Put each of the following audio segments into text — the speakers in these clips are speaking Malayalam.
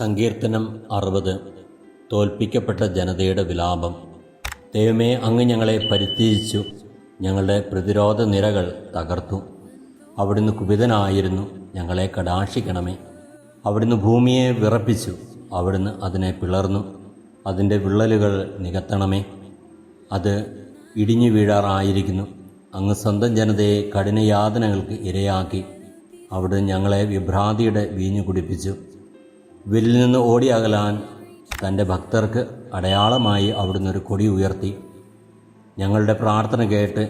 സങ്കീർത്തനം 60. തോൽപ്പിക്കപ്പെട്ട ജനതയുടെ വിലാപം. ദൈവമേ, അങ്ങ് ഞങ്ങളെ പരിത്യജിച്ചു, ഞങ്ങളുടെ പ്രതിരോധ നിരകൾ തകർത്തു. അവിടുന്ന് കുപിതനായിരുന്നു, ഞങ്ങളെ കടാക്ഷിക്കണമേ. അവിടുന്ന് ഭൂമിയെ വിറപ്പിച്ചു, അവിടുന്ന് അതിനെ പിളർന്നു, അതിൻ്റെ വിള്ളലുകൾ നികത്തണമേ. അത് ഇടിഞ്ഞു വീഴാറായിരിക്കുന്നു. അങ്ങ് സ്വന്തം ജനതയെ കഠിനയാതനകൾക്ക് ഇരയാക്കി. അവിടുന്ന് ഞങ്ങളെ വിഭ്രാന്തിയുടെ വീഞ്ഞു കുടിപ്പിച്ചു. വില്ലിൽ നിന്ന് ഓടിയകലാൻ തൻ്റെ ഭക്തർക്ക് അടയാളമായി അവിടുന്ന് ഒരു കൊടി ഉയർത്തി. ഞങ്ങളുടെ പ്രാർത്ഥന കേട്ട്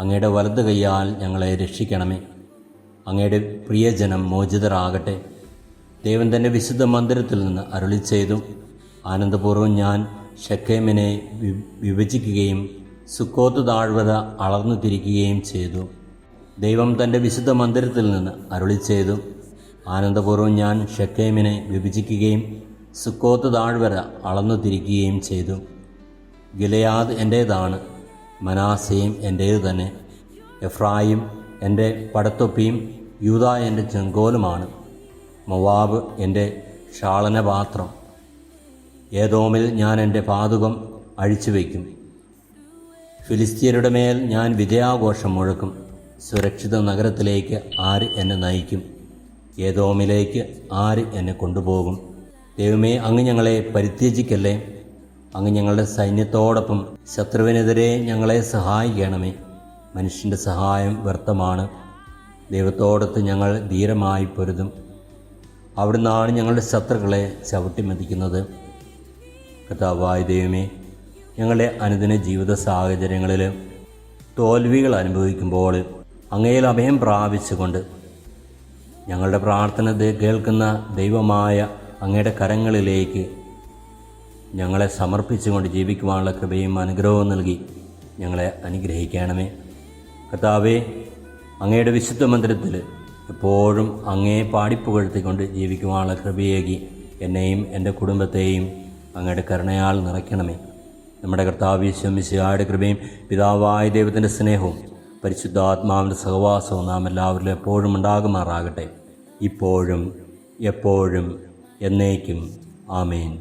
അങ്ങയുടെ വലത് കൈയാൽ ഞങ്ങളെ രക്ഷിക്കണമേ. അങ്ങയുടെ പ്രിയജനം മോചിതരാകട്ടെ. ദൈവം തൻ്റെ വിശുദ്ധ മന്ദിരത്തിൽ നിന്ന് അരുളിച്ചെയ്തു. ആനന്ദപൂർവ്വം ഞാൻ ശെഖേമിനെ വിഭജിക്കുകയും സുക്കോത്ത് താഴ്വര അളർന്നു തിരിക്കുകയും ചെയ്തു. ദൈവം തൻ്റെ വിശുദ്ധ മന്ദിരത്തിൽ നിന്ന് അരുളിച്ചെയ്തു. ആനന്ദപൂർവ്വം ഞാൻ ശെഖേമിനെ വിഭജിക്കുകയും സുക്കോത്ത് താഴ്വര അളന്നു തിരിക്കുകയും ചെയ്തു. ഗിലെയാദ് എൻ്റേതാണ്, മനാസയും എൻ്റേതു തന്നെ. എഫ്രായിം എൻ്റെ പടത്തൊപ്പിയും യൂദാ എൻ്റെ ചെങ്കോലുമാണ്. മോവാബ് എൻ്റെ ക്ഷാളനപാത്രം. ഏദോമിൽ ഞാൻ എൻ്റെ പാതുകം അഴിച്ചുവെക്കും. ഫിലിസ്ത്യരുടെ മേൽ ഞാൻ വിജയാഘോഷം മുഴക്കും. സുരക്ഷിത നഗരത്തിലേക്ക് ആര് എന്നെ നയിക്കും? ഏദോമിലേക്ക് ആര് എന്നെ കൊണ്ടുപോകും? ദൈവമേ, അങ്ങ് ഞങ്ങളെ പരിത്യജിക്കല്ലേ. അങ്ങ് ഞങ്ങളുടെ സൈന്യത്തോടൊപ്പം ശത്രുവിനെതിരെ ഞങ്ങളെ സഹായിക്കണമേ. മനുഷ്യൻ്റെ സഹായം വ്യർത്ഥമാണ്. ദൈവത്തോടൊത്ത് ഞങ്ങൾ ധീരമായി പൊരുതും. അവിടുന്നാണ് ഞങ്ങളുടെ ശത്രുക്കളെ ചവിട്ടിമെതിക്കുന്നത്. കർത്താവായ ദൈവമേ, ഞങ്ങളുടെ അനുദിന ജീവിത സാഹചര്യങ്ങളിൽ തോൽവികൾ അനുഭവിക്കുമ്പോൾ അങ്ങയിൽ അഭയം പ്രാപിച്ചുകൊണ്ട് ഞങ്ങളുടെ പ്രാർത്ഥന കേൾക്കുന്ന ദൈവമായ അങ്ങയുടെ കരങ്ങളിലേക്ക് ഞങ്ങളെ സമർപ്പിച്ചുകൊണ്ട് ജീവിക്കുവാനുള്ള കൃപയും അനുഗ്രഹവും നൽകി ഞങ്ങളെ അനുഗ്രഹിക്കണമേ. കർത്താവേ, അങ്ങയുടെ വിശുദ്ധ മന്ദിരത്തിൽ എപ്പോഴും അങ്ങയെ പാടിപ്പുകഴ്ത്തിക്കൊണ്ട് ജീവിക്കുവാനുള്ള കൃപയേകി എന്നെയും എൻ്റെ കുടുംബത്തെയും അങ്ങയുടെ കരുണയാൽ നിറയ്ക്കണമേ. നമ്മുടെ കർത്താവ് യേശു മിശിഹായുടെ കൃപയും പിതാവായ ദൈവത്തിൻ്റെ സ്നേഹവും പരിശുദ്ധാത്മാവിൻ്റെ സഹവാസവും നാം എല്ലാവരിലും എപ്പോഴും ഉണ്ടാകുമാറാകട്ടെ, ഇപ്പോഴും എപ്പോഴും എന്നേക്കും. ആമേൻ.